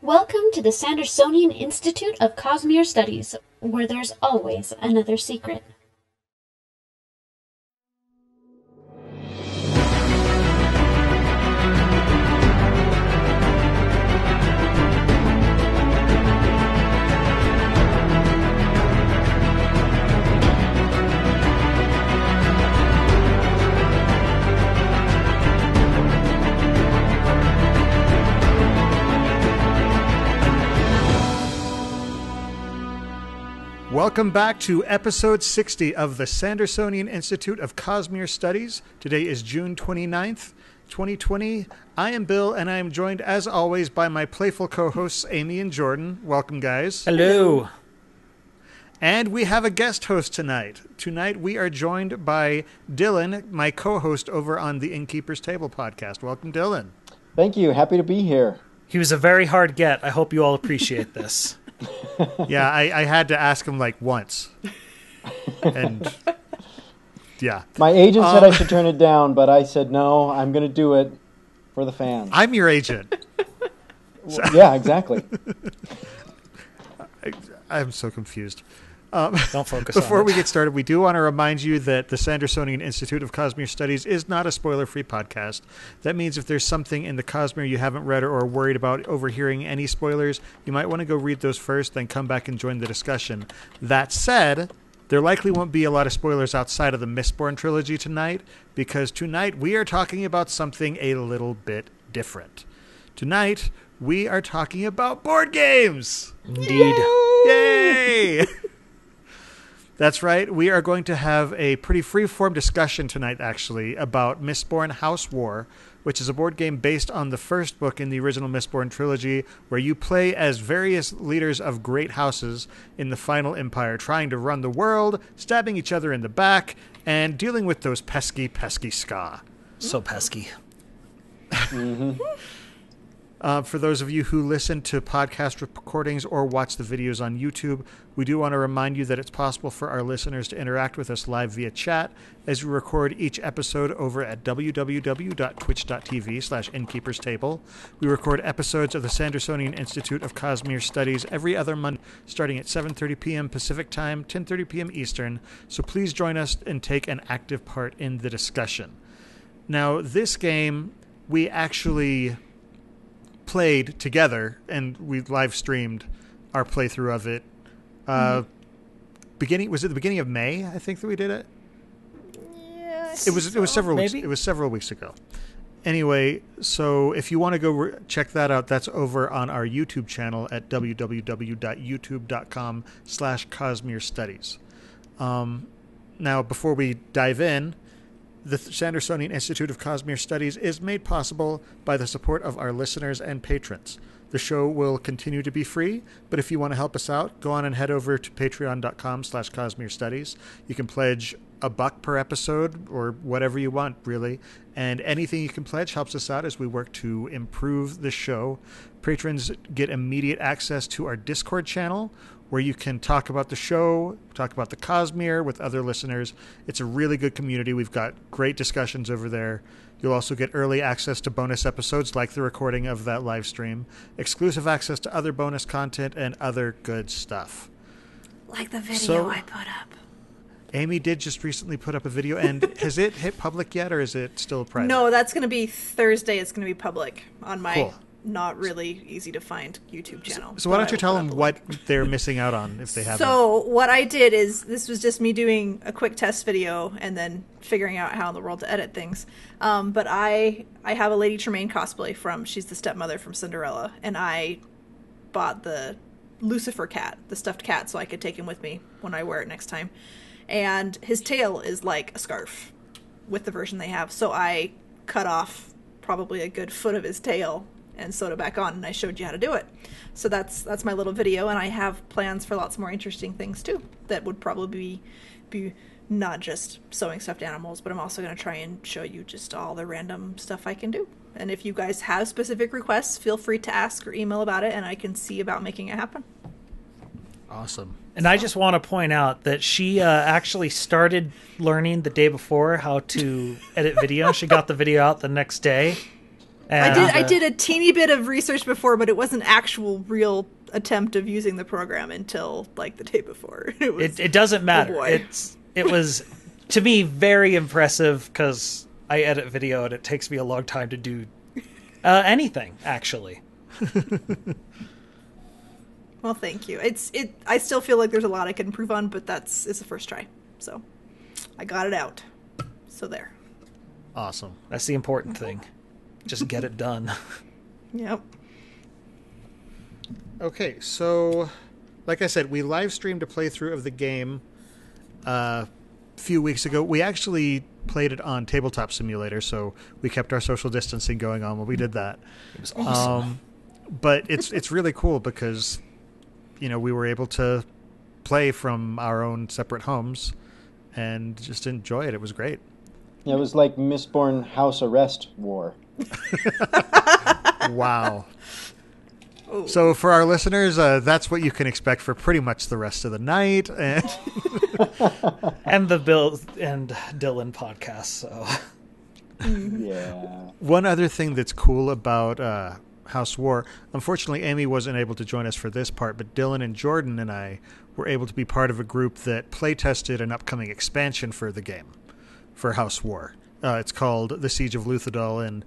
Welcome to the Sandersonian Institute of Cosmere Studies, where there's always another secret. Welcome back to episode 60 of the Sandersonian Institute of Cosmere Studies. Today is June 29th, 2020. I am Bill, and I am joined, as always, by my playful co-hosts, Amy and Jordan. Welcome, guys. Hello. And we have a guest host tonight. Tonight we are joined by Dylan, my co-host over on the Innkeeper's Table podcast. Welcome, Dylan. Thank you. Happy to be here. He was a very hard get. I hope you all appreciate this. Yeah, I had to ask him like once. And yeah. My agent said I should turn it down, but I said, no, I'm going to do it for the fans. I'm your agent. Yeah, exactly. I'm so confused. Don't focus Before on we it. get started, we do want to remind you that the Sandersonian Institute of Cosmere Studies is not a spoiler-free podcast. That means if there's something in the Cosmere you haven't read or are worried about overhearing any spoilers, you might want to go read those first, then come back and join the discussion. That said, there likely won't be a lot of spoilers outside of the Mistborn trilogy tonight, because tonight we are talking about something a little bit different. Tonight, we are talking about board games! Indeed. Yay! That's right. We are going to have a pretty free-form discussion tonight, actually, about Mistborn House War, which is a board game based on the first book in the original Mistborn trilogy, where you play as various leaders of great houses in the final empire, trying to run the world, stabbing each other in the back, and dealing with those pesky, pesky skaa. So pesky. Mm-hmm. For those of you who listen to podcast recordings or watch the videos on YouTube, we do want to remind you that it's possible for our listeners to interact with us live via chat as we record each episode over at www.twitch.tv/innkeeperstable. We record episodes of the Sandersonian Institute of Cosmere Studies every other Monday, starting at 7:30 p.m. Pacific Time, 10:30 p.m. Eastern, so please join us and take an active part in the discussion. Now, this game, we actually played together, and we live streamed our playthrough of it. Was it the beginning of May? I think that we did it. Yes. It was several weeks. Maybe? It was several weeks ago. Anyway, so if you want to go check that out, that's over on our YouTube channel at www.youtube.com/Cosmere Studies. Now, before we dive in, the Sandersonian Institute of Cosmere Studies is made possible by the support of our listeners and patrons. The show will continue to be free, but if you want to help us out, go on and head over to patreon.com/Cosmere Studies. You can pledge $1 per episode or whatever you want, really. And anything you can pledge helps us out as we work to improve the show. Patrons get immediate access to our Discord channel, where you can talk about the show, talk about the Cosmere with other listeners. It's a really good community. We've got great discussions over there. You'll also get early access to bonus episodes like the recording of that live stream, exclusive access to other bonus content, and other good stuff. Like the video I put up. Amy did just recently put up a video, and has it hit public yet, or is it still private? No, that's going to be Thursday. It's going to be public on my Cool. not really easy to find YouTube channel. So why but don't I you will tell put them up a what link. they're missing out on if they haven't? So what I did is, this was just me doing a quick test video and then figuring out how in the world to edit things. But I have a Lady Tremaine cosplay she's the stepmother from Cinderella, and I bought the Lucifer cat, the stuffed cat, so I could take him with me when I wear it next time. And his tail is like a scarf with the version they have. So I cut off probably a good foot of his tail and sewed it back on, and I showed you how to do it. So that's my little video, and I have plans for lots more interesting things too that would probably be not just sewing stuffed animals, but I'm also going to try and show you just all the random stuff I can do. And if you guys have specific requests, feel free to ask or email about it, and I can see about making it happen. Awesome. And I just want to point out that she actually started learning the day before how to edit video. She got the video out the next day. And, I did a teeny bit of research before, but it wasn't actual real attempt of using the program until like the day before. It doesn't matter. Oh boy. It was, to me, very impressive because I edit video and it takes me a long time to do anything, actually. Well, thank you. I still feel like there's a lot I can improve on, but it's the first try. So I got it out. So there. Awesome. That's the important thing. Just get it done. Yep. Okay, so like I said, we live streamed a playthrough of the game a few weeks ago. We actually played it on Tabletop Simulator, so we kept our social distancing going on while we did that. It was awesome. But it's really cool because, you know, we were able to play from our own separate homes and just enjoy it. It was great. Yeah, it was like Mistborn House Arrest War. Wow. Oh. So for our listeners, that's what you can expect for pretty much the rest of the night. And the Bill and Dylan podcast. So Yeah. One other thing that's cool about House War, unfortunately, Amy wasn't able to join us for this part, but Dylan and Jordan and I were able to be part of a group that play tested an upcoming expansion for the game, for House War. It's called The Siege of Luthadel, and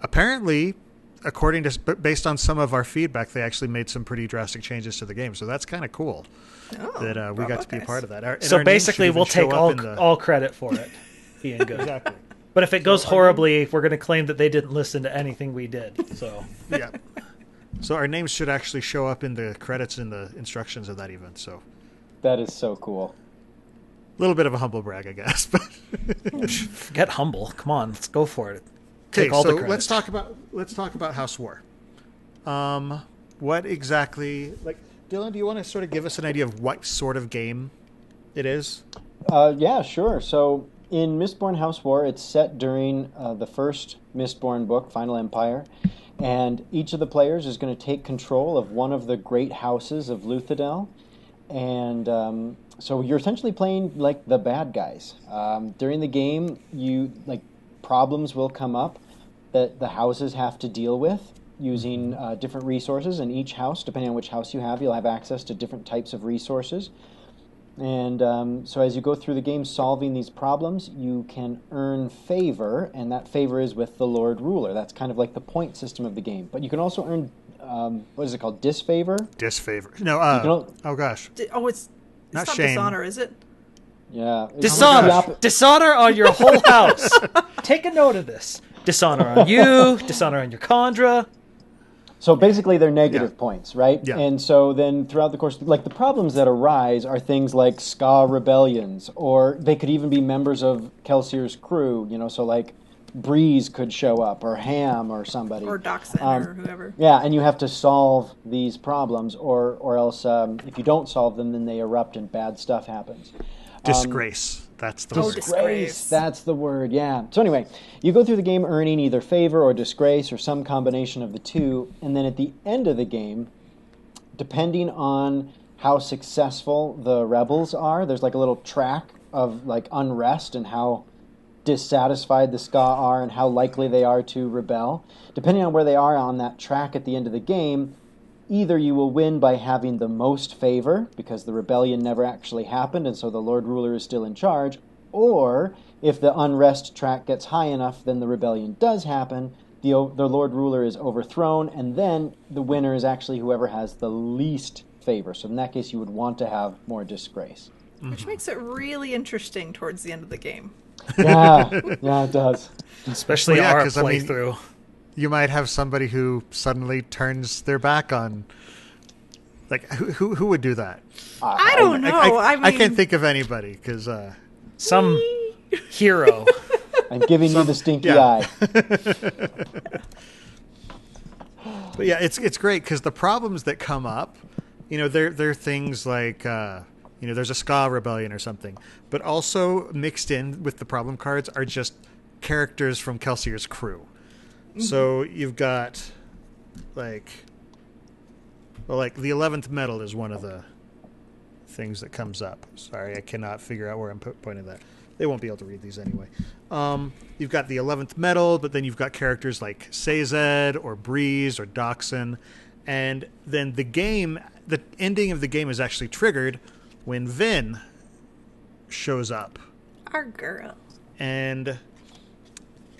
apparently, according to based on some of our feedback, they actually made some pretty drastic changes to the game. So that's kind of cool that we got to be a part of that. So basically, we'll take all credit for it being good. Exactly. But if it goes horribly, we're going to claim that they didn't listen to anything we did. So Yeah. So our names should actually show up in the credits in the instructions of that event. So That is so cool. a little bit of a humble brag, I guess. But forget humble. Come on, let's go for it. okay, Take all the so credit. let's talk about House War. What exactly, like, Dylan, do you want to sort of give us an idea of what sort of game it is? Yeah, sure. So in Mistborn House War, it's set during the first Mistborn book, Final Empire, and each of the players is going to take control of one of the Great Houses of Luthadel, and so you're essentially playing like the bad guys. During the game, problems will come up that the houses have to deal with using different resources, and each house, depending on which house you have, you'll have access to different types of resources. And so as you go through the game solving these problems, you can earn favor, and that favor is with the Lord Ruler. That's kind of like the point system of the game. But you can also earn, what is it called, disfavor? Disfavor. No, oh gosh. It's not shame. dishonor, is it? Yeah. Dishonor. Dishonor on your whole house. Take a note of this. Dishonor on you. Dishonor on your Khandra. So basically they're negative points, right? Yeah. And so then throughout the course, like the problems that arise are things like skaa rebellions, or they could even be members of Kelsier's crew, so like Breeze could show up, or Ham, or somebody. Or Doxin, or whoever. Yeah, and you have to solve these problems, or else if you don't solve them, then they erupt and bad stuff happens. Disgrace. That's the word. Disgrace. That's the word, yeah. So anyway, you go through the game earning either favor or disgrace or some combination of the two, and then at the end of the game, depending on how successful the rebels are, there's like a little track of like unrest and how dissatisfied the skaa are and how likely they are to rebel. Depending on where they are on that track at the end of the game, either you will win by having the most favor, because the rebellion never actually happened, and so the Lord Ruler is still in charge, or if the unrest track gets high enough, then the rebellion does happen, the Lord Ruler is overthrown, and then the winner is actually whoever has the least favor. So in that case, you would want to have more disgrace. Which makes it really interesting towards the end of the game. Yeah, it does. Especially Well, yeah, our 'cause, I mean, playthrough. You might have somebody who suddenly turns their back on. Like, who would do that? I don't know. I mean, I can't think of anybody because Some hero. I'm giving you the stinky yeah. eye. But yeah, it's great because the problems that come up, they're things like there's a skaa rebellion or something, but also mixed in with the problem cards are just characters from Kelsier's crew. So you've got like the 11th medal is one of the things that comes up. Sorry, I cannot figure out where I'm pointing that. They won't be able to read these anyway. You've got the 11th medal, but then you've got characters like Sazed or Breeze or Doxson. And then the ending of the game is actually triggered when Vin shows up. Our girl. And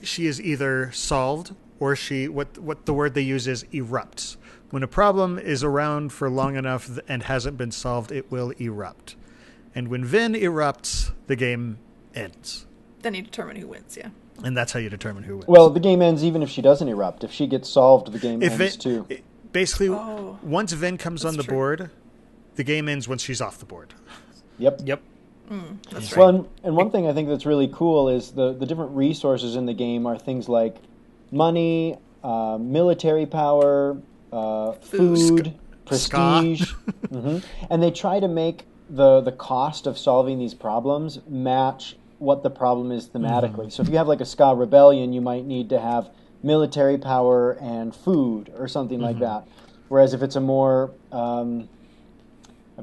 she is either solved or what the word they use is erupts. When a problem is around for long enough and hasn't been solved, it will erupt. And when Vin erupts, the game ends. Then you determine who wins, yeah. And that's how you determine who wins. Well, the game ends even if she doesn't erupt. If she gets solved, the game ends too. Basically, once Vin comes on the true. board, the game ends when she's off the board. Yep. That's right. Well, and one thing I think that's really cool is the different resources in the game are things like money, military power, food, prestige. And they try to make the cost of solving these problems match what the problem is thematically. So if you have like a skaa rebellion, you might need to have military power and food or something like that. Whereas if it's a more, I'm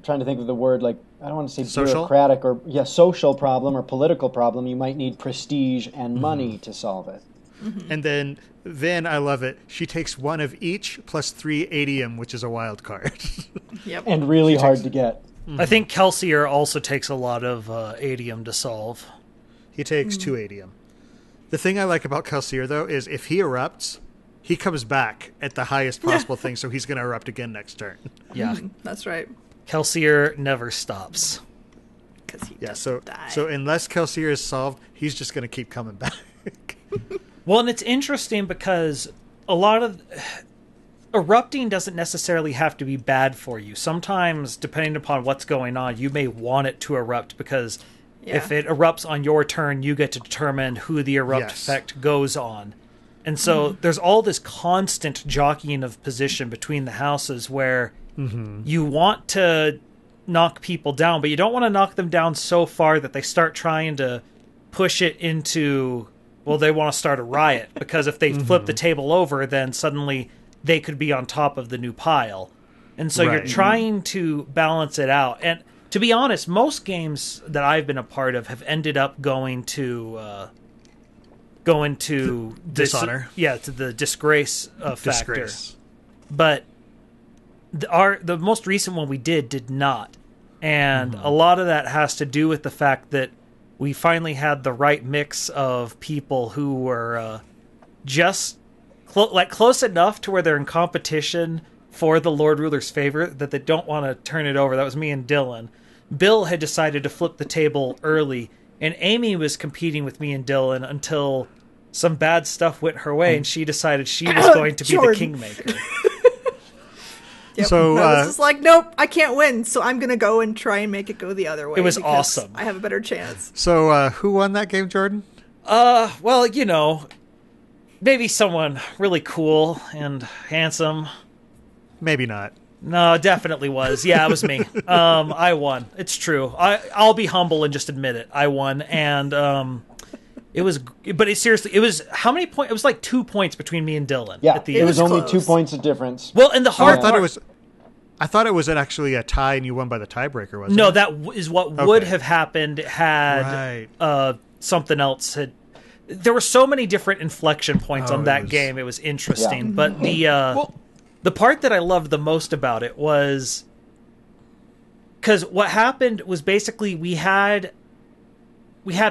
trying to think of the word, like, I don't want to say social? bureaucratic or, social problem or political problem, you might need prestige and money to solve it. And then Vin, I love it, she takes one of each plus 3 adium, which is a wild card. Yep. And really hard to get. I think Kelsier also takes a lot of adium to solve. He takes 2 adium. The thing I like about Kelsier, though, is if he erupts, he comes back at the highest possible thing, so he's going to erupt again next turn. Yeah. That's right. Kelsier never stops. Because he so die. so unless Kelsier is solved, he's just going to keep coming back. Well, and it's interesting because a lot of erupting doesn't necessarily have to be bad for you. Sometimes, depending upon what's going on, you may want it to erupt because if it erupts on your turn, you get to determine who the erupt effect goes on. And so there's all this constant jockeying of position between the houses where you want to knock people down, but you don't want to knock them down so far that they start trying to push it into, well, they want to start a riot. Because if they flip the table over, then suddenly they could be on top of the new pile. And so you're trying to balance it out. And to be honest, most games that I've been a part of have ended up going to Dishonor. to the disgrace factor. But the most recent one we did not. And a lot of that has to do with the fact that we finally had the right mix of people who were just close enough to where they're in competition for the Lord Ruler's favor that they don't want to turn it over. That was me and Dylan. Bill had decided to flip the table early, and Amy was competing with me and Dylan until some bad stuff went her way, and she decided she was going to be the kingmaker. Yep. So I was just like, nope, I can't win, so I'm going to go and try and make it go the other way. It was because awesome. I have a better chance. So who won that game, Jordan? Well, maybe someone really cool and handsome. Maybe not. No, it definitely was. Yeah, it was me. I won. It's true. I'll be humble and just admit it. I won, and it was. But it was how many points? It was like 2 points between me and Dylan. Yeah, at the it was end. only 2 points of difference. Well, and the hard part. I thought it was actually a tie, and you won by the tiebreaker. Wasn't No, it? that is what would have happened had something else had. There were so many different inflection points on that game. It was interesting, but the part that I loved the most about it was because what happened was basically we had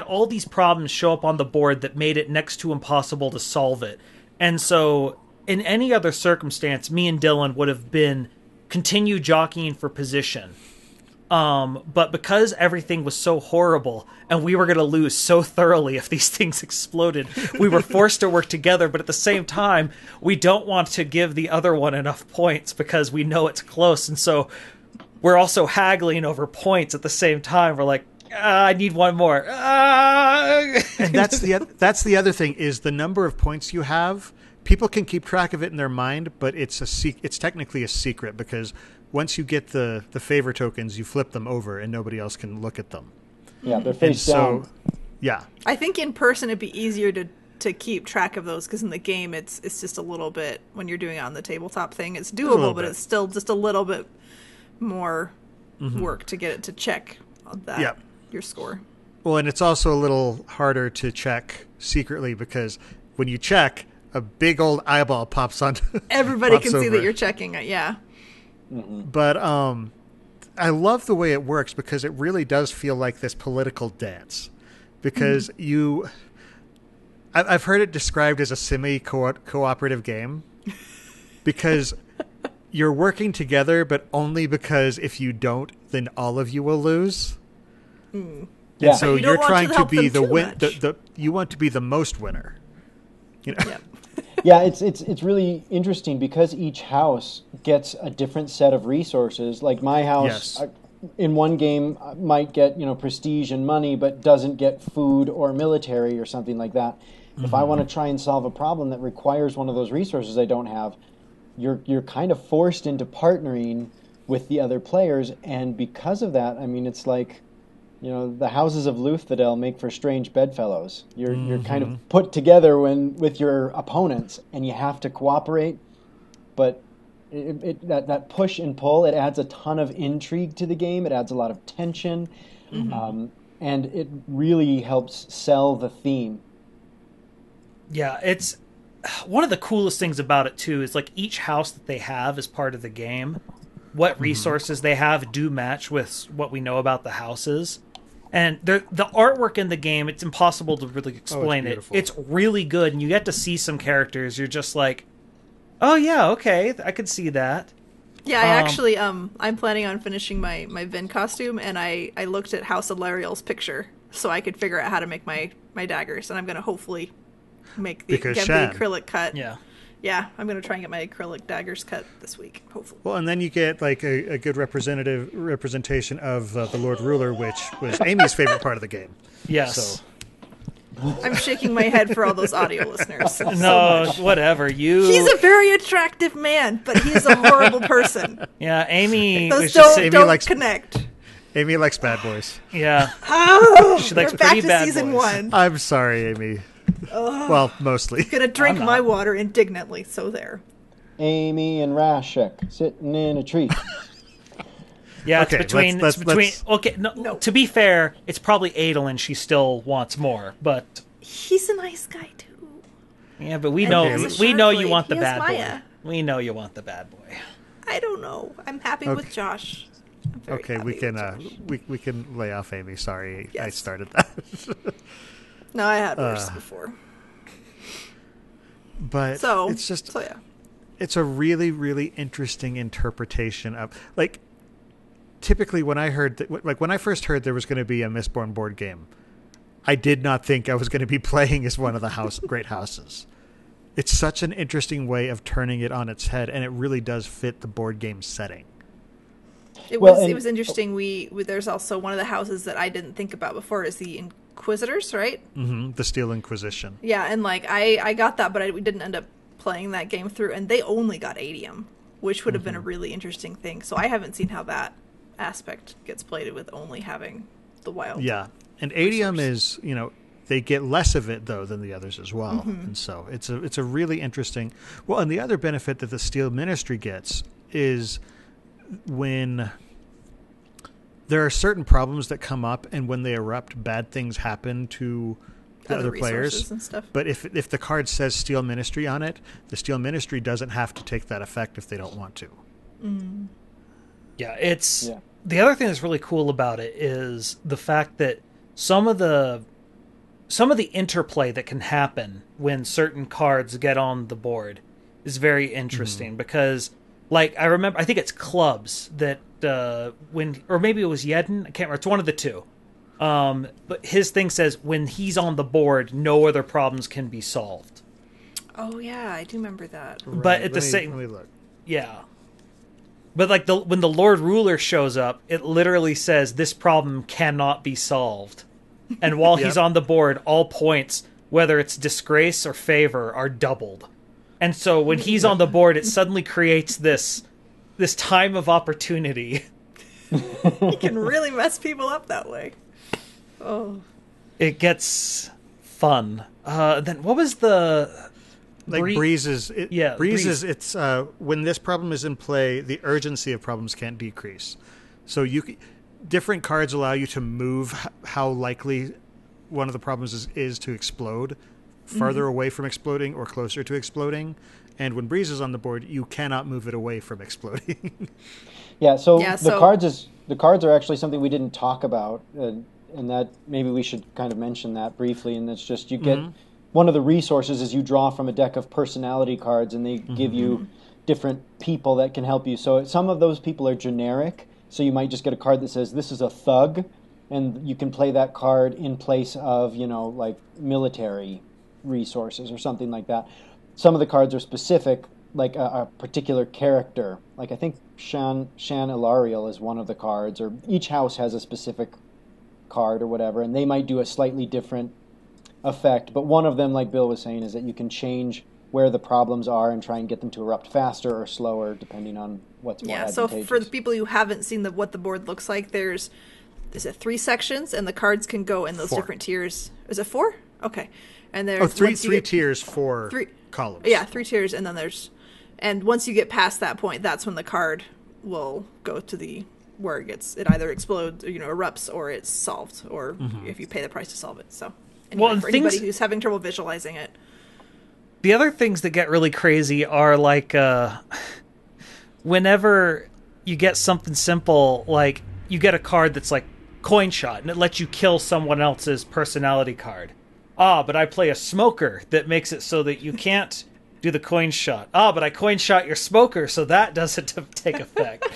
all these problems show up on the board that made it next to impossible to solve it. And so in any other circumstance, me and Dylan would have been continue jockeying for position. But because everything was so horrible and we were going to lose so thoroughly if these things exploded, we were forced to work together. But at the same time, we don't want to give the other one enough points because we know it's close. And so we're also haggling over points at the same time. We're like, I need one more. And that's the other thing is the number of points you have. People can keep track of it in their mind, but it's technically a secret because once you get the favor tokens, you flip them over and nobody else can look at them. Yeah, they're face down. Yeah. I think in person it'd be easier to keep track of those because in the game it's just a little bit, when you're doing it on the tabletop thing, it's doable, but it's still just a little bit more work to get it to check on that, your score. Well, and it's also a little harder to check secretly because when you check, a big old eyeball pops on. Everybody can see that you're checking it, yeah. But I love the way it works because it really does feel like this political dance. Because I've heard it described as a semi-cooperative game because you're working together, but only because if you don't, then all of you will lose. Yeah. And so you're trying to be the you want to be the most winner. You know? Yep. Yeah, it's really interesting because each house gets a different set of resources. Like my house, in one game might get prestige and money, but doesn't get food or military or something like that. If I want to try and solve a problem that requires one of those resources I don't have, you're kind of forced into partnering with the other players, and because of that, I mean, it's like, the houses of Luthadel make for strange bedfellows. You're kind of put together with your opponents, and you have to cooperate. But that push and pull, it adds a ton of intrigue to the game. It adds a lot of tension, and it really helps sell the theme. Yeah, it's one of the coolest things about it too. Is like each house that they have as part of the game, what resources they have do match with what we know about the houses. And the artwork in the game, it's impossible to really explain it. It's really good, and you get to see some characters. You're just like, oh yeah, okay, I could see that. Yeah, I actually, I'm planning on finishing my Vin costume, and I looked at House Alariel's picture so I could figure out how to make my daggers, and I'm going to hopefully get the acrylic cut. Yeah, I'm going to try and get my acrylic daggers cut this week, hopefully. Well, and then you get like a good representation of the Lord Ruler, which was Amy's favorite part of the game. Yes. So. I'm shaking my head for all those audio listeners. No, whatever. He's a very attractive man, but he's a horrible person. Yeah, Amy... Those don't connect. Amy likes bad boys. Yeah. Oh, she likes pretty bad boys. Season 1. I'm sorry, Amy. Well, mostly. Gonna drink my water indignantly, so there. Amy and Rashek sitting in a tree. Yeah, it's between. Okay, no. To be fair, it's probably Adolin she still wants more, but he's a nice guy too. Yeah, but we know you want the bad boy. We know you want the bad boy. I don't know. I'm happy with Josh. Okay, we can lay off Amy. Sorry, yes. I started that. No, I had worse before. But it's a really, really interesting interpretation of like. Typically, when I first heard there was going to be a Mistborn board game, I did not think I was going to be playing as one of the Great Houses. It's such an interesting way of turning it on its head, and it really does fit the board game setting. It was interesting. There's also one of the houses that I didn't think about before is the Inquisitors, right? Mm-hmm. The Steel Inquisition. Yeah, and like I got that, but we didn't end up playing that game through, and they only got Adium, which would have been a really interesting thing. So I haven't seen how that aspect gets played with only having the wild. Yeah, and Adium is, they get less of it though than the others as well, and so it's a really interesting. Well, and the other benefit that the Steel Ministry gets is when there are certain problems that come up, and when they erupt, bad things happen to the other players and stuff. But if the card says Steel Ministry on it, the Steel Ministry doesn't have to take that effect if they don't want to. Yeah, the other thing that's really cool about it is the fact that some of the interplay that can happen when certain cards get on the board is very interesting because, like, I think it's clubs that or maybe it was Yedden, I can't remember. It's one of the two. But his thing says when he's on the board, no other problems can be solved. Oh yeah, I do remember that. Right. But at the same, let me look. Yeah. But like when the Lord Ruler shows up, it literally says this problem cannot be solved. And while he's on the board, all points, whether it's disgrace or favor, are doubled. And so when he's on the board, it suddenly creates this time of opportunity. You can really mess people up that way. Oh. It gets fun. Then what was the... Breezes. Breezes. It's when this problem is in play, the urgency of problems can't decrease. So different cards allow you to move how likely one of the problems is to explode, farther away from exploding or closer to exploding. And when Breeze is on the board, you cannot move it away from exploding. The cards are actually something we didn't talk about, and that maybe we should kind of mention that briefly. And that's just you get one of the resources is you draw from a deck of personality cards, and they give you different people that can help you. So some of those people are generic. So you might just get a card that says this is a thug, and you can play that card in place of like military resources or something like that. Some of the cards are specific, like a particular character. Like I think Shan Ilariel is one of the cards, or each house has a specific card or whatever, and they might do a slightly different effect. But one of them, like Bill was saying, is that you can change where the problems are and try and get them to erupt faster or slower, depending on what's more advantageous. So for the people who haven't seen what the board looks like, there's 3 sections, and the cards can go in those 4. different tiers. Is it 4? Okay. And there's three tiers, 4 columns. Yeah, 3 tiers, and then and once you get past that point, that's when the card will go to where it either explodes, erupts, or it's solved, or if you pay the price to solve it. So, anyway, for anybody who's having trouble visualizing it. The other things that get really crazy are like whenever you get something simple, like you get a card that's like coin shot, and it lets you kill someone else's personality card. But I play a smoker that makes it so that you can't do the coin shot. But I coin shot your smoker, so that doesn't take effect.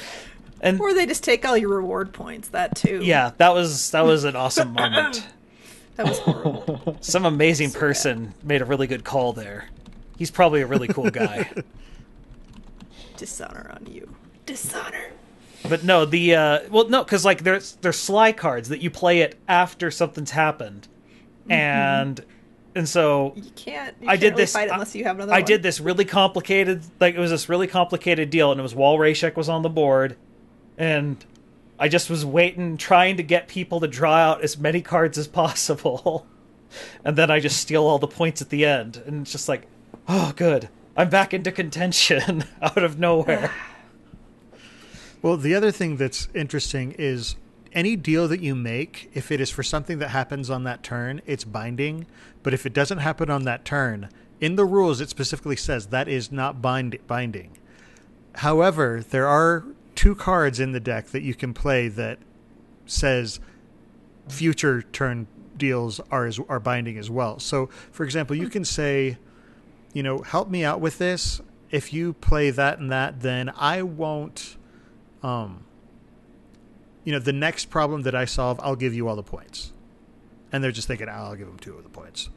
Or they just take all your reward points. That too. Yeah, that was an awesome moment. That was horrible. Some amazing person made a really good call there. He's probably a really cool guy. Dishonor on you. Dishonor. But no, because like there's sly cards that you play it after something's happened. And so you can't I did really this fight unless you have another one. I did this really complicated, like it was this really complicated deal, and it was while Rashek was on the board, and I just was trying to get people to draw out as many cards as possible, and then I just steal all the points at the end, and it's just like, oh good, I'm back into contention out of nowhere. Well, the other thing that's interesting is any deal that you make, if it is for something that happens on that turn, it's binding. But if it doesn't happen on that turn, in the rules it specifically says that is not binding. However, there are 2 cards in the deck that you can play that says future turn deals are binding as well. So, for example, you can say, help me out with this. If you play that and that, then I won't... the next problem that I solve, I'll give you all the points. And they're just thinking, I'll give them 2 of the points.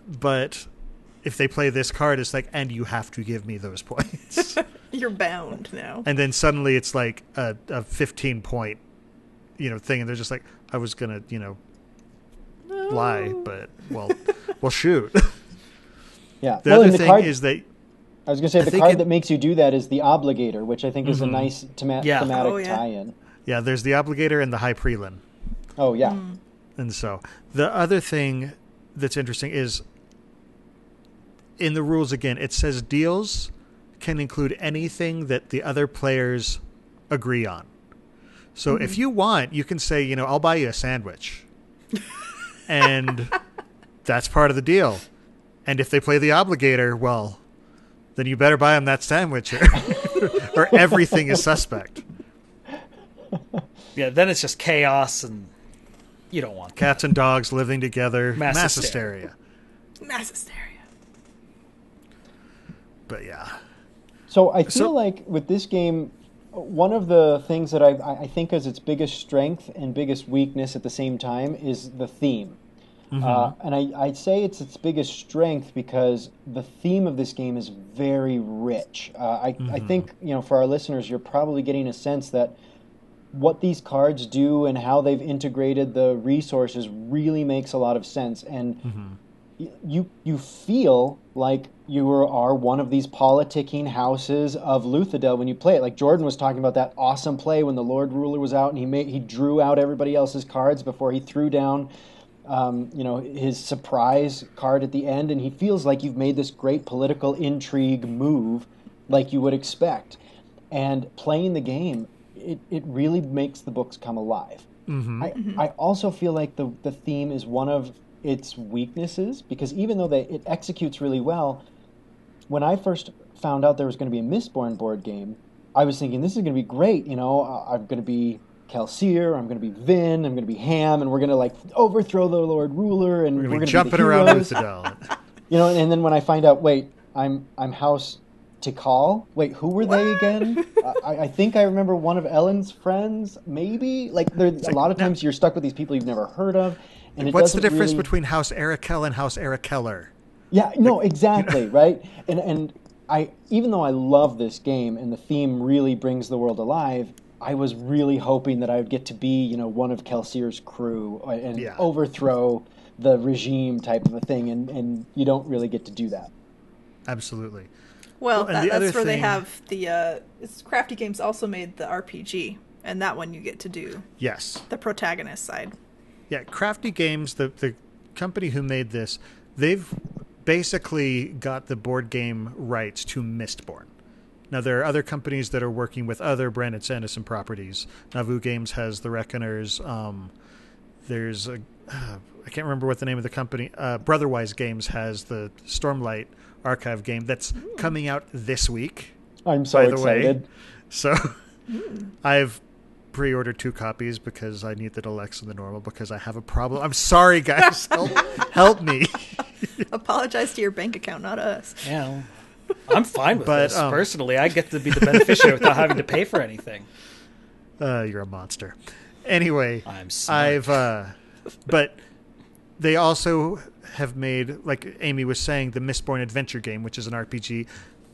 But if they play this card, it's like, and you have to give me those points. You're bound now. And then suddenly it's like a 15-point, thing. And they're just like, I was going to, lie, but, well, shoot. Yeah. The other thing is that... I was going to say, the card that makes you do that is the Obligator, which I think is a nice thematic tie-in. Yeah, there's the Obligator and the High Prelin. Oh, yeah. And so the other thing that's interesting is in the rules, again, it says deals can include anything that the other players agree on. So if you want, you can say, I'll buy you a sandwich. And that's part of the deal. And if they play the Obligator, well, then you better buy them that sandwich or everything is suspect. Yeah, then it's just chaos, and you don't want cats and dogs living together. Mass hysteria. Mass hysteria. But yeah. So I feel like with this game, one of the things that I think is its biggest strength and biggest weakness at the same time is the theme. And I'd say it's its biggest strength because the theme of this game is very rich. I think, for our listeners, you're probably getting a sense that what these cards do and how they've integrated the resources really makes a lot of sense. And you feel like you are one of these politicking houses of Luthadel when you play it. Like Jordan was talking about that awesome play when the Lord Ruler was out and he drew out everybody else's cards before he threw down his surprise card at the end, and he feels like you've made this great political intrigue move like you would expect. And playing the game, it really makes the books come alive. I also feel like the theme is one of its weaknesses, because even though it executes really well, when I first found out there was going to be a Mistborn board game, I was thinking, this is going to be great. I'm going to be Kelsier, I'm going to be Vin, I'm going to be Ham, and we're going to like overthrow the Lord Ruler, and we're going to be jumping around Luthadel. And then when I find out, wait, I'm House Tikal. Wait, who were they again? I think I remember one of Ellen's friends, maybe. Like, a lot of times you're stuck with these people you've never heard of. And what's the difference between House Arakel and House Arakeller? Yeah, no, exactly, right? And even though I love this game and the theme really brings the world alive, I was really hoping that I would get to be, one of Kelsier's crew and overthrow the regime type of a thing, and you don't really get to do that. Absolutely. Well, that's where they have the Crafty Games also made the RPG, and that one you get to do. Yes. The protagonist side. Yeah, Crafty Games, the company who made this, they've basically got the board game rights to Mistborn. Now, there are other companies that are working with other Brandon Sanderson properties. Nauvoo Games has The Reckoners. There's I can't remember what the name of the company. Brotherwise Games has the Stormlight archive game that's coming out this week. I'm so excited. So I've pre-ordered 2 copies because I need the deluxe and the normal because I have a problem. I'm sorry, guys. Help me. Apologize to your bank account, not us. Yeah. I'm fine with this. Personally, I get to be the beneficiary without having to pay for anything. You're a monster. Anyway, I'm sorry. But they also have made, like Amy was saying, the Mistborn adventure game, which is an RPG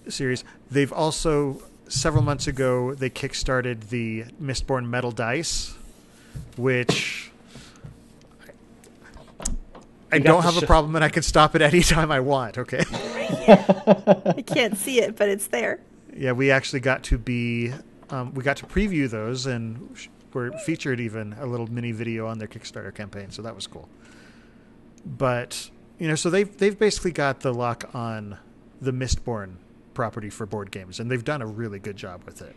series. They've also, several months ago, they kickstarted the Mistborn Metal Dice, which I don't have a problem, and I can stop it any time I want, okay? I can't see it, but it's there. Yeah, we actually got to preview those, and were featured even a little mini video on their Kickstarter campaign, so that was cool. But, so they've basically got the lock on the Mistborn property for board games, and they've done a really good job with it.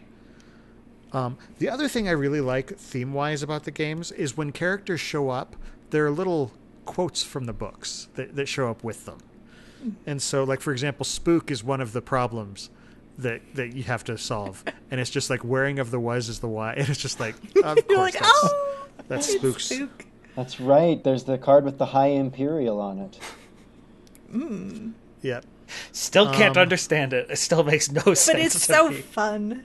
The other thing I really like theme-wise about the games is when characters show up, there are little quotes from the books that show up with them. And so, like, for example, spook is one of the problems that you have to solve. And it's just like, wearing of the was is the why. And it's just like, of course, that's spooks. Spook. That's right. There's the card with the High Imperial on it. Yep. Still can't understand it. It still makes no sense. But it's so fun.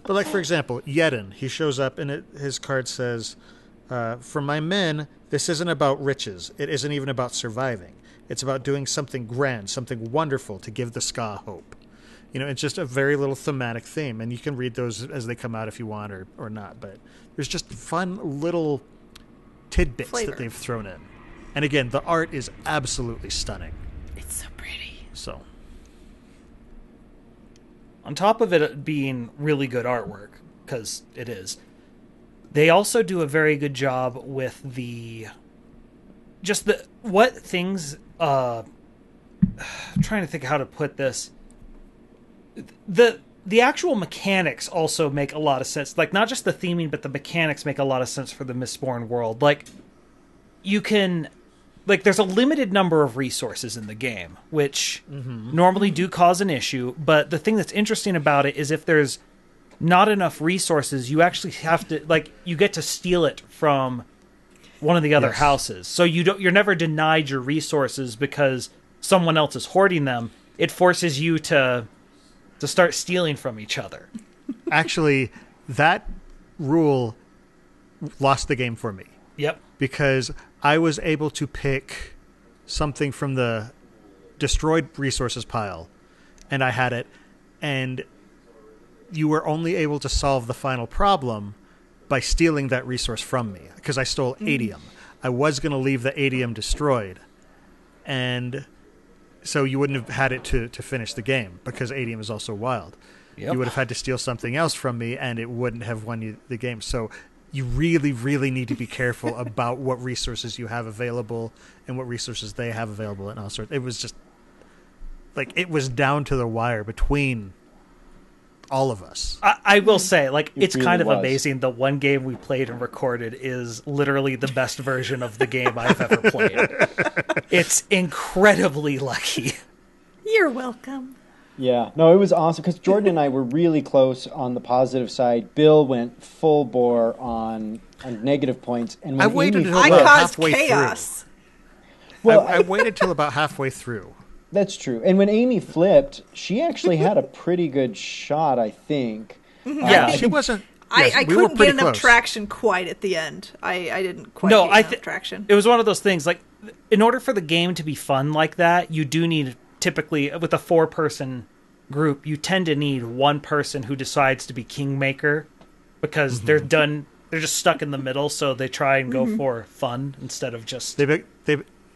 But, like, for example, Yedin, he shows up and his card says, for my men, this isn't about riches. It isn't even about surviving. It's about doing something grand, something wonderful to give the skaa hope. It's just a very little thematic theme, and you can read those as they come out if you want or not. But there's just fun little tidbits that they've thrown in. And again, the art is absolutely stunning. It's so pretty. So, on top of it being really good artwork, because it is, they also do a very good job with what things. I'm trying to think how to put this. The actual mechanics also make a lot of sense. Like, not just the theming, but the mechanics make a lot of sense for the Mistborn world. Like, you can... Like, there's a limited number of resources in the game, which normally do cause an issue. But the thing that's interesting about it is if there's not enough resources, you actually have to... Like, you get to steal it from one of the other houses. So you're never denied your resources because someone else is hoarding them. It forces you to start stealing from each other. Actually, that rule lost the game for me. Yep. Because I was able to pick something from the destroyed resources pile, and I had it, and you were only able to solve the final problem by stealing that resource from me, because I stole adium. I was going to leave the adium destroyed, and so you wouldn't have had it to finish the game, because adium is also wild. Yep. You would have had to steal something else from me, and it wouldn't have won you the game. So you really, really need to be careful about what resources you have available and what resources they have available and all sorts. It was just, like, it was down to the wire between all of us. I will say, like, it's really kind of was. amazing. The one game we played and recorded is literally the best version of the game I've ever played. It's incredibly lucky. You're welcome. Yeah, no, it was awesome because Jordan and I were really close on the positive side. Bill went full bore on negative points, and when I waited Amy until I about caused halfway chaos. well, I waited till about halfway through. that's true. And when Amy flipped, she actually had a pretty good shot, I think. Yeah. She wasn't. I yes, we were couldn't pretty get enough close. traction quite at the end. I didn't quite No, get enough traction. It was one of those things, like, in order for the game to be fun like that, you do need, typically, with a 4-person group, you tend to need one person who decides to be kingmaker, because they're just stuck in the middle, so they try and go for fun instead of just...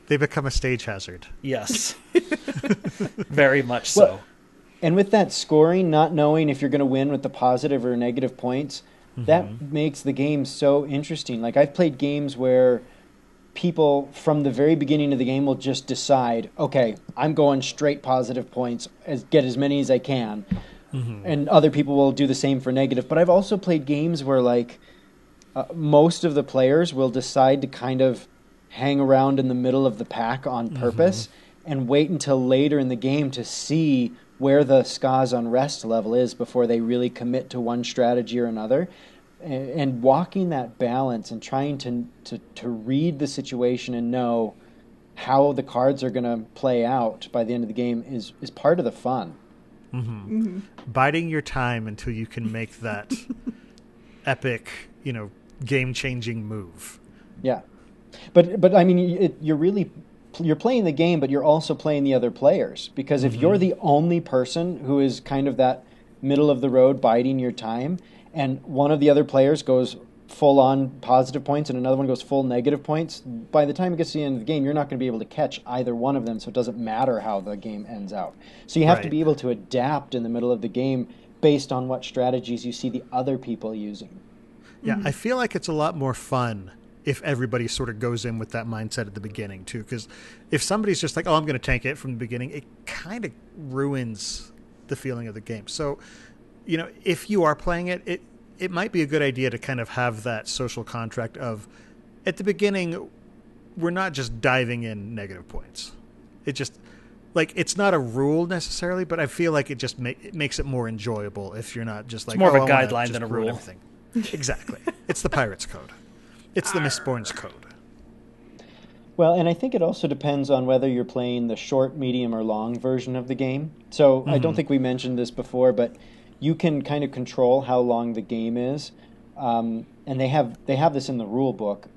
They become a stage hazard. Yes. Very much so. Well, and with that scoring, not knowing if you're going to win with the positive or negative points, that makes the game so interesting. Like, I've played games where people from the very beginning of the game will just decide, okay, I'm going straight positive points, get as many as I can. And other people will do the same for negative. But I've also played games where, like, most of the players will decide to kind of hang around in the middle of the pack on purpose and wait until later in the game to see where the SKA's unrest level is before they really commit to one strategy or another. And walking that balance and trying to read the situation and know how the cards are going to play out by the end of the game is part of the fun. Biding your time until you can make that epic, game-changing move. Yeah. But I mean, you're playing the game, but you're also playing the other players. Because if you're the only person who is kind of that middle of the road biding your time, and one of the other players goes full on positive points and another one goes full negative points, by the time it gets to the end of the game, you're not going to be able to catch either one of them, so it doesn't matter how the game ends out. So you have to be able to adapt in the middle of the game based on what strategies you see the other people using. Yeah, I feel like it's a lot more fun if everybody sort of goes in with that mindset at the beginning, too. Because if somebody's just like, oh, I'm going to tank it from the beginning, it kind of ruins the feeling of the game. So, if you are playing it, it might be a good idea to kind of have that social contract of, at the beginning, we're not just diving in negative points. It just, like, it's not a rule necessarily, but I feel like it just it makes it more enjoyable if you're not just like, it's more of a I guideline than a rule. Everything. Exactly. It's the Pirate's Code. It's the Mistborn's Code. Well, and I think it also depends on whether you're playing the short, medium, or long version of the game. So I don't think we mentioned this before, but you can kind of control how long the game is, and they have this in the rule book.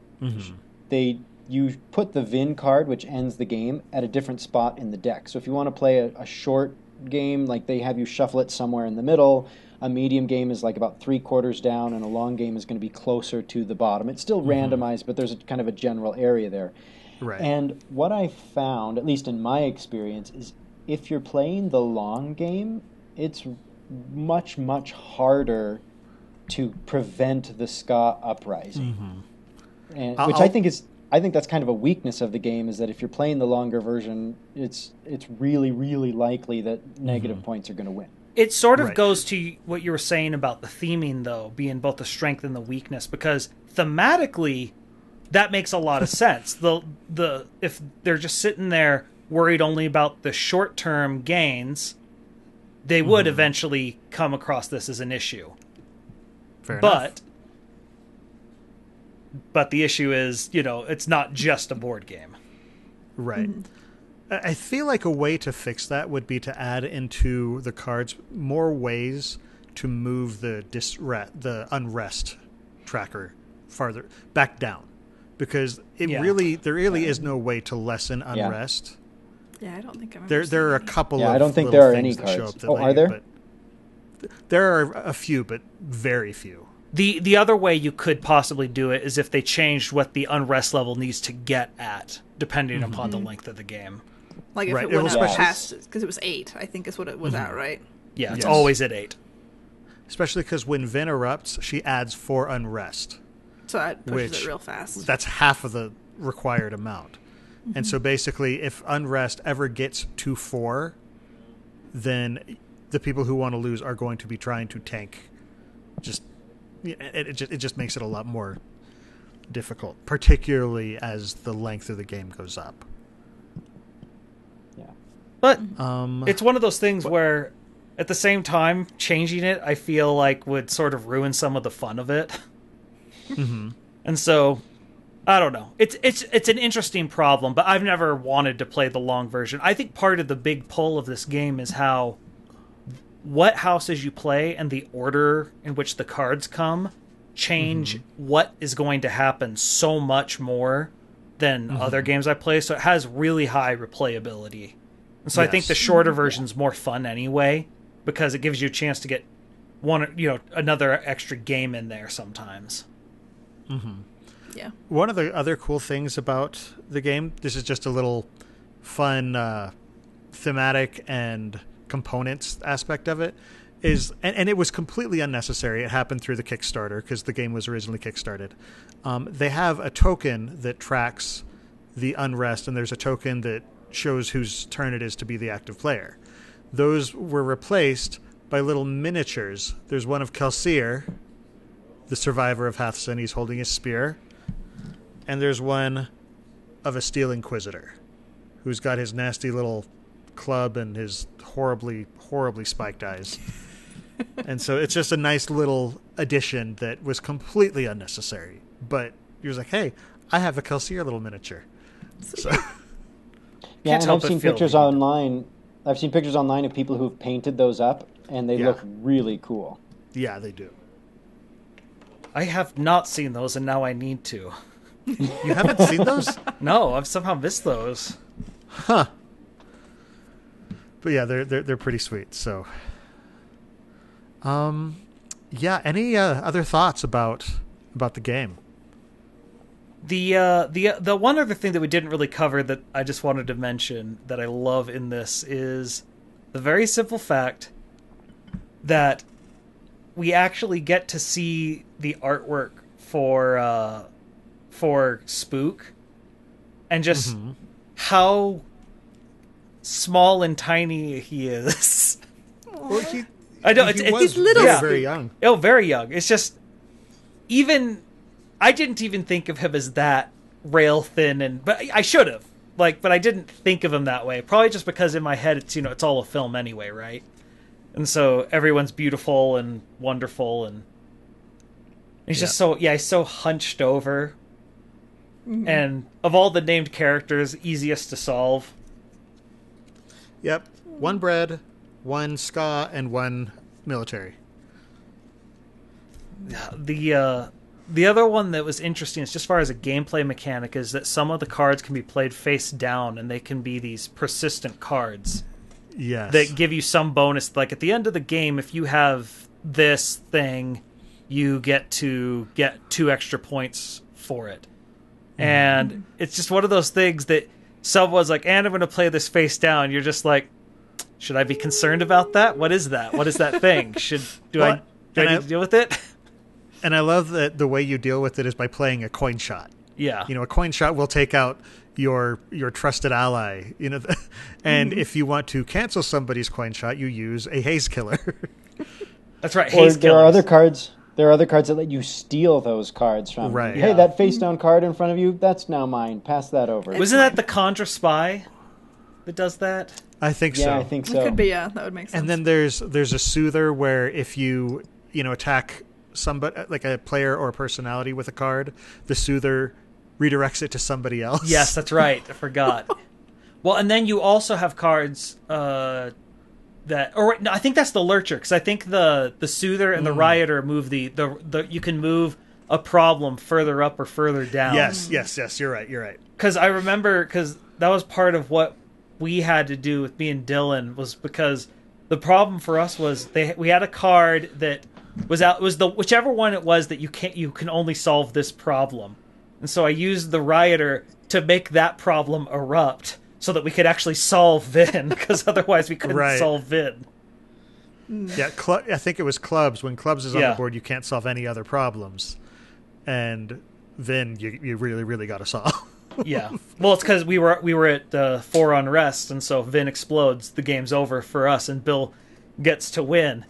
You put the VIN card, which ends the game, at a different spot in the deck. So if you want to play a short game, like, they have you shuffle it somewhere in the middle. A medium game is like about 3/4 down, and a long game is going to be closer to the bottom. It's still randomized, but there's kind of a general area there. Right. And what I found, at least in my experience, is if you're playing the long game, it's much, much harder to prevent the SKA uprising. And, which I think that's kind of a weakness of the game, is that if you're playing the longer version, it's really, really likely that negative points are going to win. It sort of goes to what you were saying about the theming, though, being both the strength and the weakness, because thematically, that makes a lot of sense. If they're just sitting there worried only about the short-term gains, they would eventually come across this as an issue. Fair enough. But the issue is, it's not just a board game. Right. I feel like a way to fix that would be to add into the cards more ways to move the unrest tracker farther back down, because there really is no way to lessen unrest. Yeah, I don't think I'm. There are a couple. Yeah, of I don't think there are any that show cards. up that Are there? But there are a few, but very few. The other way you could possibly do it is if they changed what the unrest level needs to get at, depending upon the length of the game. Like if it went up past, because it was 8, I think is what it was at, right? Yeah, it's always at 8. Especially because when Vin erupts, she adds 4 unrest. So that pushes it real fast. That's half of the required amount. And so basically, if unrest ever gets to 4, then the people who want to lose are going to be trying to tank. It just makes it a lot more difficult, particularly as the length of the game goes up. Yeah. But it's one of those things where, at the same time, changing it, I feel like would sort of ruin some of the fun of it. Mm-hmm. And so, I don't know. It's an interesting problem, but I've never wanted to play the long version. I think part of the big pull of this game is how what houses you play and the order in which the cards come change what is going to happen so much more than other games I play. So it has really high replayability. And so I think the shorter version's more fun anyway, because it gives you a chance to get another extra game in there sometimes. Mm-hmm. Yeah. One of the other cool things about the game, this is just a little fun thematic and components aspect of it, is, and it was completely unnecessary. It happened through the Kickstarter because the game was originally Kickstarted. They have a token that tracks the unrest, and there's a token that shows whose turn it is to be the active player. Those were replaced by little miniatures. There's one of Kelsier, the survivor of Hathsin. He's holding his spear. And there's one of a Steel Inquisitor, who's got his nasty little club and his horribly, horribly spiked eyes. And so it's just a nice little addition that was completely unnecessary. But he was like, hey, I have a Kelsier little miniature. So... Yeah, and I've seen pictures online. I've seen pictures online of people who've painted those up, and they look really cool. Yeah, they do. I have not seen those, and now I need to. You haven't seen those? No, I've somehow missed those. Huh. But yeah, they're pretty sweet. So, yeah. Any other thoughts about the game? The one other thing that we didn't really cover that I just wanted to mention that I love in this is the very simple fact that we actually get to see the artwork for Spook, and just how small and tiny he is. Well, I know he's little. Very young. Oh, very young. It's just I didn't even think of him as that rail thin, but I should have. But I didn't think of him that way. Probably just because in my head it's all a film anyway, right? And so everyone's beautiful and wonderful, and he's just he's so hunched over. Mm-hmm. And of all the named characters, easiest to solve. Yep. One bread, one skaa, and one military. The other one that was interesting, is just as far as a gameplay mechanic, is that some of the cards can be played face down, and they can be these persistent cards. Yes. That give you some bonus. Like at the end of the game, if you have this thing, you get to get 2 extra points for it. And it's just one of those things that someone's like, and I'm going to play this face down. You're just like, should I be concerned about that? What is that? What is that thing? Do I need to deal with it? And I love that the way you deal with it is by playing a coin shot. Yeah. A coin shot will take out your trusted ally. And if you want to cancel somebody's coin shot, you use a haze killer. That's right. Or there are other cards. There are other cards that let you steal those cards from. Right. Hey, that face down card in front of you, that's now mine. Pass that over. Wasn't that the Conjure Spy that does that? I think so. Yeah, I think so. It could be, yeah. That would make sense. And then there's a soother where if you attack somebody, like a player or a personality with a card, the soother redirects it to somebody else. Yes, that's right. I forgot. Well, and then you also have cards I think that's the Lurcher, because I think the Soother and the Rioter move the you can move a problem further up or further down. Yes, you're right. Because I remember, because that was part of what we had to do with me and Dylan, was because the problem for us was we had a card that was whichever one it was that you can only solve this problem. And so I used the Rioter to make that problem erupt, so that we could actually solve Vin, because otherwise we couldn't solve Vin. Yeah, I think it was Clubs. When Clubs is on the board, you can't solve any other problems. And Vin, you really, really got to solve. Yeah. Well, it's because we were at 4 unrest, and so Vin explodes, the game's over for us. And Bill gets to win.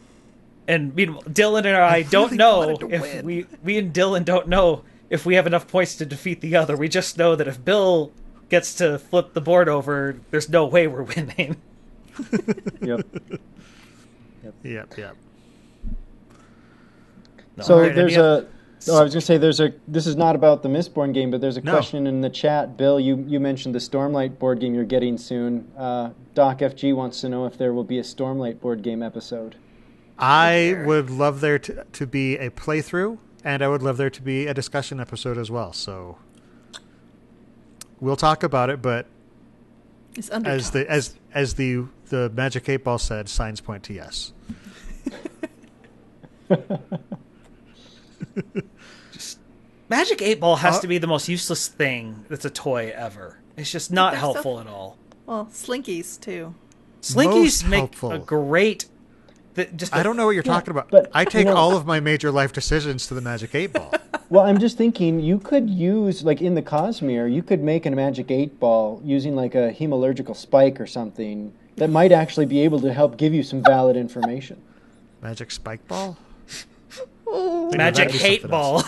And meanwhile, Dylan and I don't know if we and Dylan don't know if we have enough points to defeat the other. We just know that if Bill gets to flip the board over, there's no way we're winning. Yep. No, so right, there's I was going to say this is not about the Mistborn game, but there's a question in the chat. Bill, you mentioned the Stormlight board game you're getting soon. Doc FG wants to know if there will be a Stormlight board game episode. I would love there to be a playthrough, and I would love there to be a discussion episode as well. So we'll talk about it, but as the Magic 8 Ball said, signs point to yes. Just Magic 8 Ball has to be the most useless thing that's a toy ever. It's just not helpful at all. Well, Slinkies too. Slinkies make a great. I don't know what you're talking about. But, I take all of my major life decisions to the Magic 8 Ball. Well, I'm just thinking you could use, like in the Cosmere, you could make a Magic 8 Ball using like a hemalurgical spike or something that might actually be able to help give you some valid information. Magic Spike Ball? Magic Hate Ball.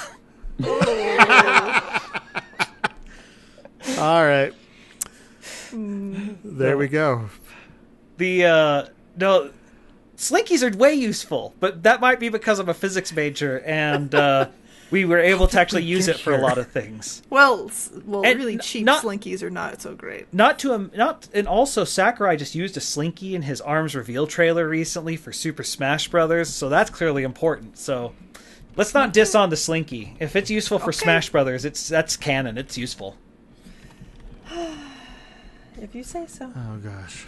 All right. There we go. No, Slinkies are way useful, but that might be because I'm a physics major and we were able to actually use it for a lot of things. Well, really cheap Slinkies are not so great. And also Sakurai just used a Slinky in his Arms Reveal trailer recently for Super Smash Brothers, so that's clearly important. So let's not diss on the Slinky. If it's useful for Smash Brothers, that's canon. It's useful. If you say so. Oh gosh.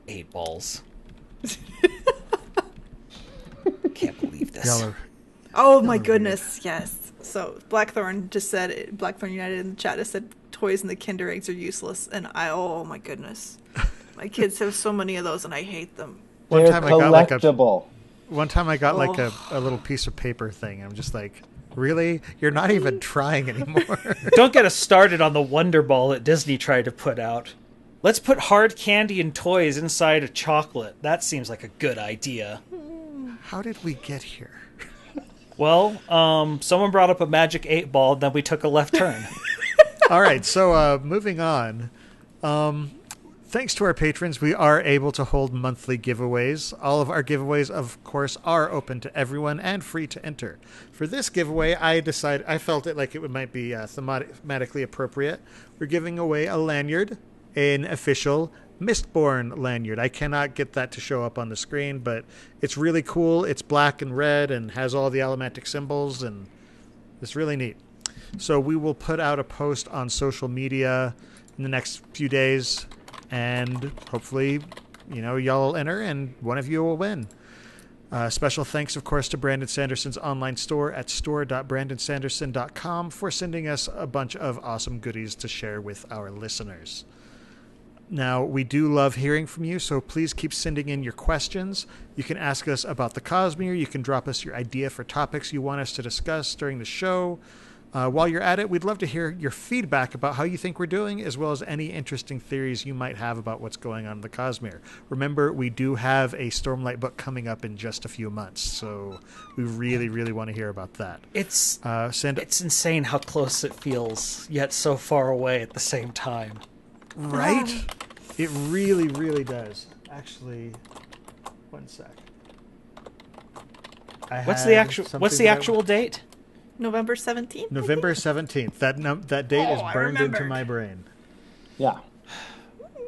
8 balls. Can't believe this. Oh my goodness, yes. So Blackthorn just said, Blackthorn United in the chat has said toys and the Kinder Eggs are useless, and oh my goodness. My kids have so many of those and I hate them. They're collectible. One time I got like a little piece of paper thing. I'm just like, really? You're not even trying anymore. Don't get us started on the Wonder Ball that Disney tried to put out. Let's put hard candy and toys inside a chocolate. That seems like a good idea. How did we get here? Well, someone brought up a Magic 8 Ball, and then we took a left turn. All right, so moving on. Thanks to our patrons, we are able to hold monthly giveaways. All of our giveaways, of course, are open to everyone and free to enter. For this giveaway, I felt it like it might be thematically appropriate. We're giving away a lanyard, an official Mistborn lanyard. I cannot get that to show up on the screen, but it's really cool. It's black and red and has all the allomantic symbols, and it's really neat. So we will put out a post on social media in the next few days, and hopefully, y'all will enter, and one of you will win. Special thanks, of course, to Brandon Sanderson's online store at store.brandonsanderson.com for sending us a bunch of awesome goodies to share with our listeners. Now, we do love hearing from you, so please keep sending in your questions. You can ask us about the Cosmere. You can drop us your idea for topics you want us to discuss during the show. While you're at it, we'd love to hear your feedback about how you think we're doing, as well as any interesting theories you might have about what's going on in the Cosmere. Remember, we do have a Stormlight book coming up in just a few months, so we really, really want to hear about that. It's insane how close it feels, yet so far away at the same time. Right? It really, really does. Actually, one sec. What's the actual date? November 17th? November 17th. That date is burned into my brain. Yeah.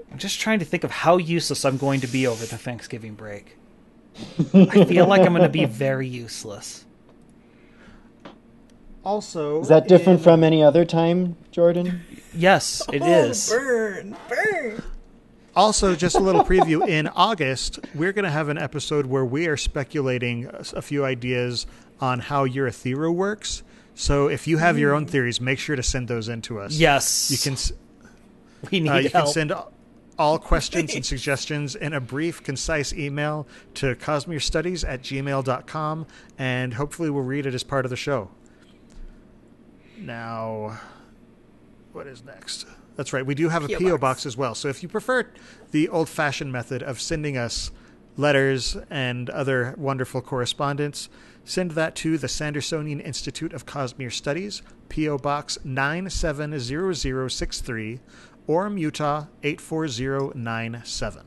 I'm just trying to think of how useless I'm going to be over the Thanksgiving break. I feel like I'm going to be very useless. Also, is that different from any other time, Jordan? Yes, it is. Burn. Also, just a little preview. In August, we're going to have an episode where we are speculating a few ideas on how Eurythera works. So if you have your own theories, make sure to send those in to us. Yes. We need help. You can send all questions and suggestions in a brief, concise email to cosmerestudies@gmail.com, and hopefully we'll read it as part of the show. Now, what is next? That's right. We do have a P.O. box as well. So if you prefer the old-fashioned method of sending us letters and other wonderful correspondence, send that to the Sandersonian Institute of Cosmere Studies, P.O. Box 970063, Orem, Utah 84097.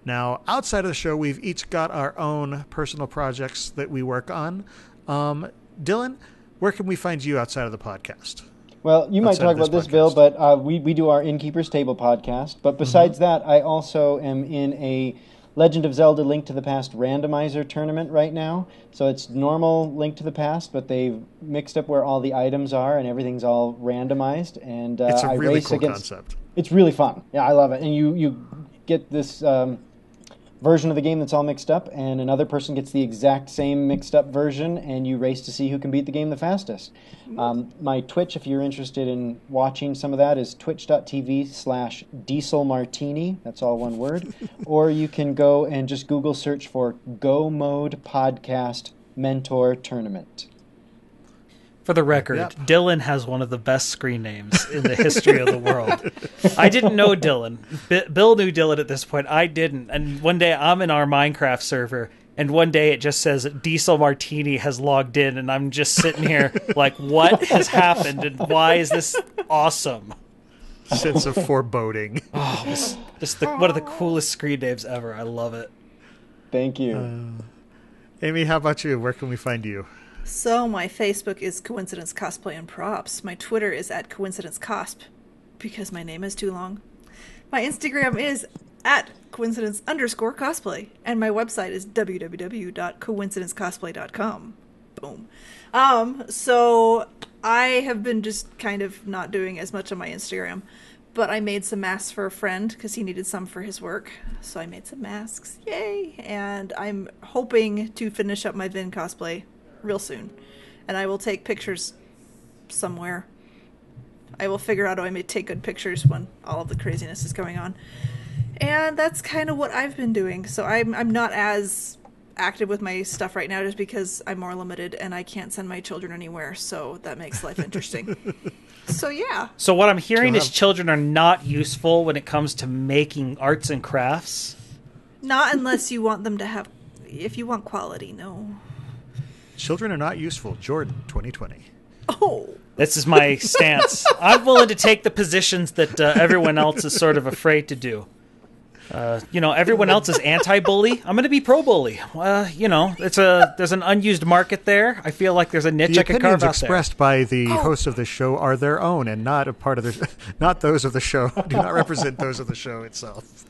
Now, outside of the show, we've each got our own personal projects that we work on. Dylan, where can we find you outside of the podcast? Well, you might talk about this, Bill, but we do our Innkeeper's Table podcast. But besides that, I also am in a Legend of Zelda Link to the Past randomizer tournament right now. So it's normal Link to the Past, but they've mixed up where all the items are, and everything's all randomized. And it's a I really race cool against, concept. It's really fun. Yeah, I love it. And you get this version of the game that's all mixed up, and another person gets the exact same mixed up version, and you race to see who can beat the game the fastest. My Twitch, if you're interested in watching some of that, is twitch.tv/dieselmartini. That's all one word. Or you can go and just Google search for Go Mode Podcast Mentor Tournament. For the record, Dylan has one of the best screen names in the history of the world. I didn't know Dylan. Bill knew Dylan at this point. I didn't. And one day I'm in our Minecraft server, and one day it just says Diesel Martini has logged in, and I'm just sitting here like, what has happened, and why is this awesome? Sense of foreboding. Oh, one of the coolest screen names ever. I love it. Thank you. Amy, how about you? Where can we find you? So my Facebook is Coincidence Cosplay and Props. My Twitter is at CoincidenceCosp, because my name is too long. My Instagram is at coincidence_cosplay. And my website is www.coincidencecosplay.com. Boom. So I have been just kind of not doing as much on my Instagram. But I made some masks for a friend because he needed some for his work. So I made some masks. Yay! And I'm hoping to finish up my Vin cosplay real soon, and I will take pictures somewhere. I will figure out how I may take good pictures when all of the craziness is going on, and that's kind of what I've been doing. So I'm not as active with my stuff right now, just because I'm more limited and I can't send my children anywhere. So that makes life interesting. So yeah. So what I'm hearing is children are not useful when it comes to making arts and crafts. Not unless you want them to have. If you want quality, no. Children are not useful. Jordan, 2020. Oh. This is my stance. I'm willing to take the positions that everyone else is sort of afraid to do. Everyone else is anti-bully. I'm going to be pro-bully. There's an unused market there. I feel like there's a niche I could carve out there. The opinions expressed by the hosts of the show are their own and not a part of not those of the show. Do not represent those of the show itself.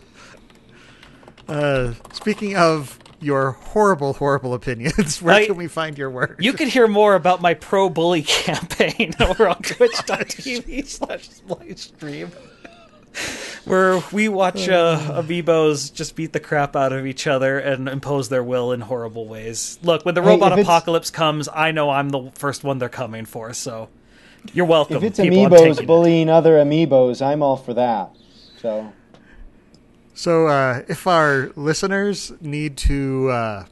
Speaking of your horrible, horrible opinions, where can we find your work? You can hear more about my pro-bully campaign over on twitch.tv/livestream, where we watch amiibos just beat the crap out of each other and impose their will in horrible ways. Look, when the robot apocalypse comes, I know I'm the first one they're coming for, so you're welcome. If it's amiibos bullying other amiibos, I'm all for that. So if our listeners need to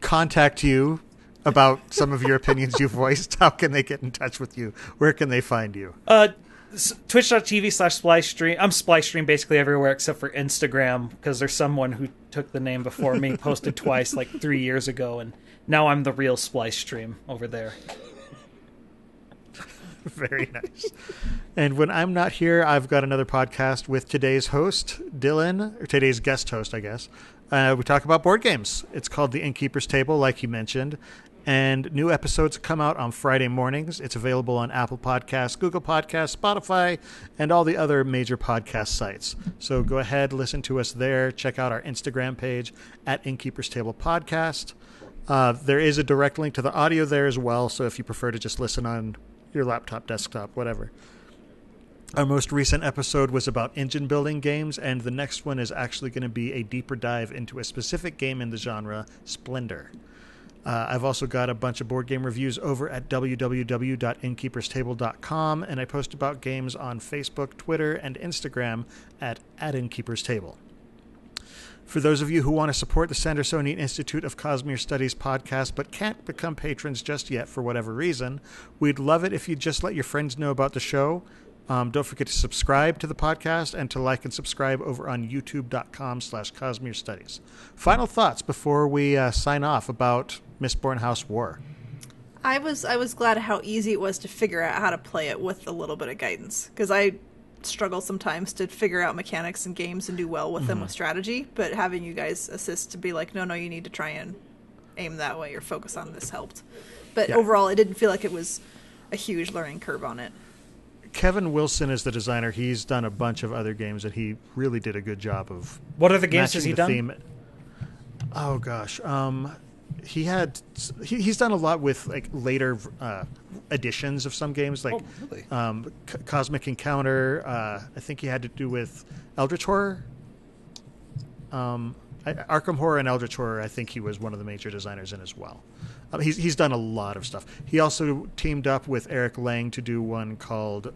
contact you about some of your opinions you voiced, how can they get in touch with you? Where can they find you? Twitch.tv/SpliceStream. I'm SpliceStream basically everywhere except for Instagram, because there's someone who took the name before me, posted twice like 3 years ago, and now I'm the real SpliceStream over there. Very nice. And when I'm not here, I've got another podcast with today's host, Dylan, or today's guest host, I guess. We talk about board games. It's called The Innkeeper's Table, like you mentioned. And new episodes come out on Friday mornings. It's available on Apple Podcasts, Google Podcasts, Spotify, and all the other major podcast sites. So go ahead, listen to us there. Check out our Instagram page at Innkeeper's Table Podcast. There is a direct link to the audio there as well, so if you prefer to just listen on your laptop, desktop, whatever. Our most recent episode was about engine building games, and the next one is actually going to be a deeper dive into a specific game in the genre, Splendor. I've also got a bunch of board game reviews over at www.innkeeperstable.com, and I post about games on Facebook, Twitter, and Instagram at @InnkeepersTable. For those of you who want to support the Sandersonian Institute of Cosmere Studies podcast but can't become patrons just yet for whatever reason, we'd love it if you'd just let your friends know about the show. Don't forget to subscribe to the podcast and to like and subscribe over on youtube.com/Cosmere Studies. Final thoughts before we sign off about Mistborn House War. I was glad how easy it was to figure out how to play it with a little bit of guidance, because I struggle sometimes to figure out mechanics in games and do well with them with strategy, but having you guys assist to be like, no, you need to try and aim that way or focus on this helped. But overall, it didn't feel like it was a huge learning curve on it. Kevin Wilson is the designer. He's done a bunch of other games, and he really did a good job of. What other games has he done? Theme. Oh gosh, he's done a lot with like later editions of some games, like Cosmic Encounter. I think he had to do with Eldritch Horror. Arkham Horror and Eldritch Horror, I think he was one of the major designers in as well. He's done a lot of stuff. He also teamed up with Eric Lang to do one called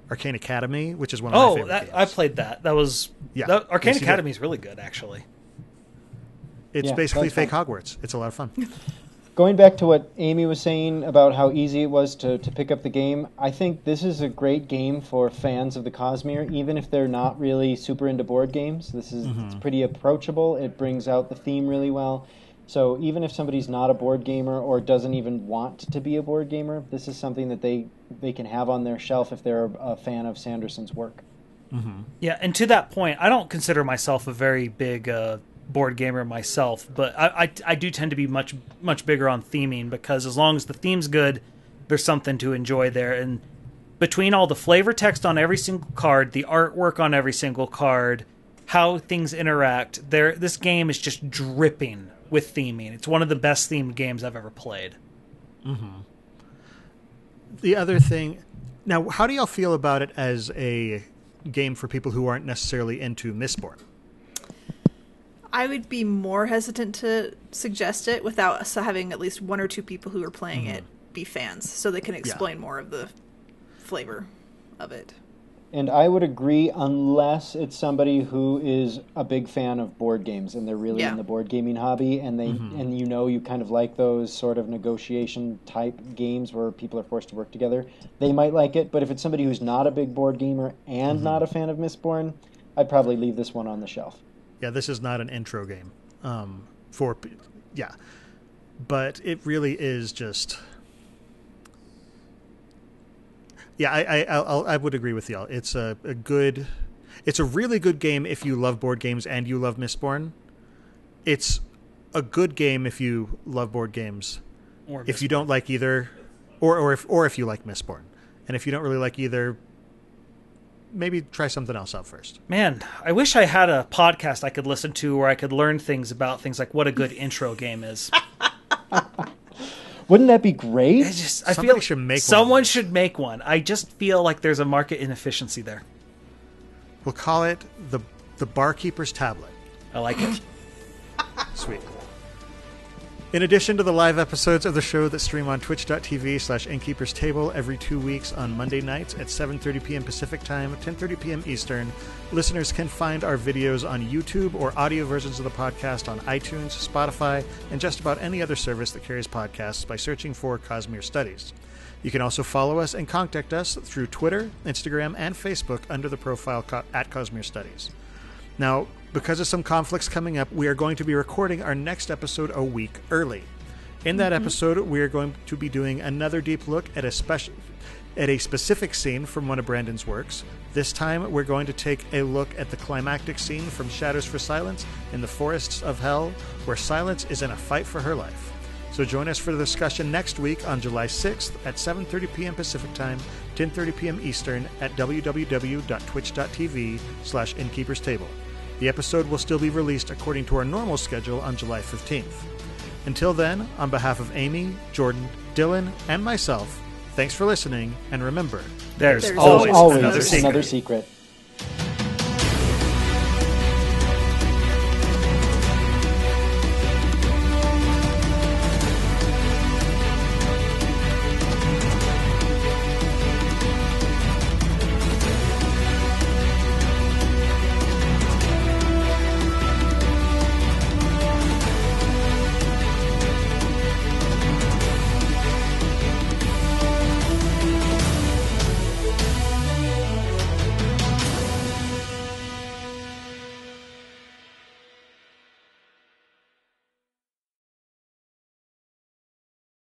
Arcane Academy, which is one of my favorite games. I played that. That was Arcane Academy is really good, actually. It's basically fake Hogwarts. It's a lot of fun. Going back to what Amy was saying about how easy it was to pick up the game, I think this is a great game for fans of the Cosmere, even if they're not really super into board games. It's pretty approachable. It brings out the theme really well. So even if somebody's not a board gamer or doesn't even want to be a board gamer, this is something that they can have on their shelf if they're a fan of Sanderson's work. Mm-hmm. Yeah, and to that point, I don't consider myself a very big board gamer myself, but I do tend to be much bigger on theming, because as long as the theme's good, there's something to enjoy there. And between all the flavor text on every single card, the artwork on every single card, how things interact, this game is just dripping with theming. It's one of the best themed games I've ever played. Mm-hmm. The other thing, now, how do y'all feel about it as a game for people who aren't necessarily into Mistborn? I would be more hesitant to suggest it without us having at least one or two people who are playing it be fans, so they can explain more of the flavor of it. And I would agree, unless it's somebody who is a big fan of board games and they're really in the board gaming hobby, and they and you kind of like those sort of negotiation type games where people are forced to work together, they might like it. But if it's somebody who's not a big board gamer and not a fan of Mistborn, I'd probably leave this one on the shelf. Yeah, this is not an intro game but it really is just. Yeah, I would agree with y'all. It's a really good game if you love board games and you love Mistborn. It's a good game if you love board games. Or if you don't like either, or if you like Mistborn, and if you don't really like either, maybe try something else out first. Man, I wish I had a podcast I could listen to where I could learn things about things like what a good intro game is. Wouldn't that be great? I feel someone should make one. I just feel like there's a market inefficiency there. We'll call it the Barkeeper's Tablet. I like it. Sweet. In addition to the live episodes of the show that stream on twitch.tv/Innkeeper's Table every 2 weeks on Monday nights at 7:30 p.m. Pacific Time, 10:30 p.m. Eastern, listeners can find our videos on YouTube or audio versions of the podcast on iTunes, Spotify, and just about any other service that carries podcasts by searching for Cosmere Studies. You can also follow us and contact us through Twitter, Instagram, and Facebook under the profile at Cosmere Studies. Now, because of some conflicts coming up, we are going to be recording our next episode a week early. In that episode, we are going to be doing another deep look at a specific scene from one of Brandon's works. This time, we're going to take a look at the climactic scene from Shadows for Silence in the Forests of Hell, where Silence is in a fight for her life. So join us for the discussion next week on July 6th at 7:30 p.m. Pacific Time, 10:30 p.m. Eastern at www.twitch.tv/Innkeeper's Table. The episode will still be released according to our normal schedule on July 15th. Until then, on behalf of Amy, Jordan, Dylan, and myself, thanks for listening, and remember, there's always another secret.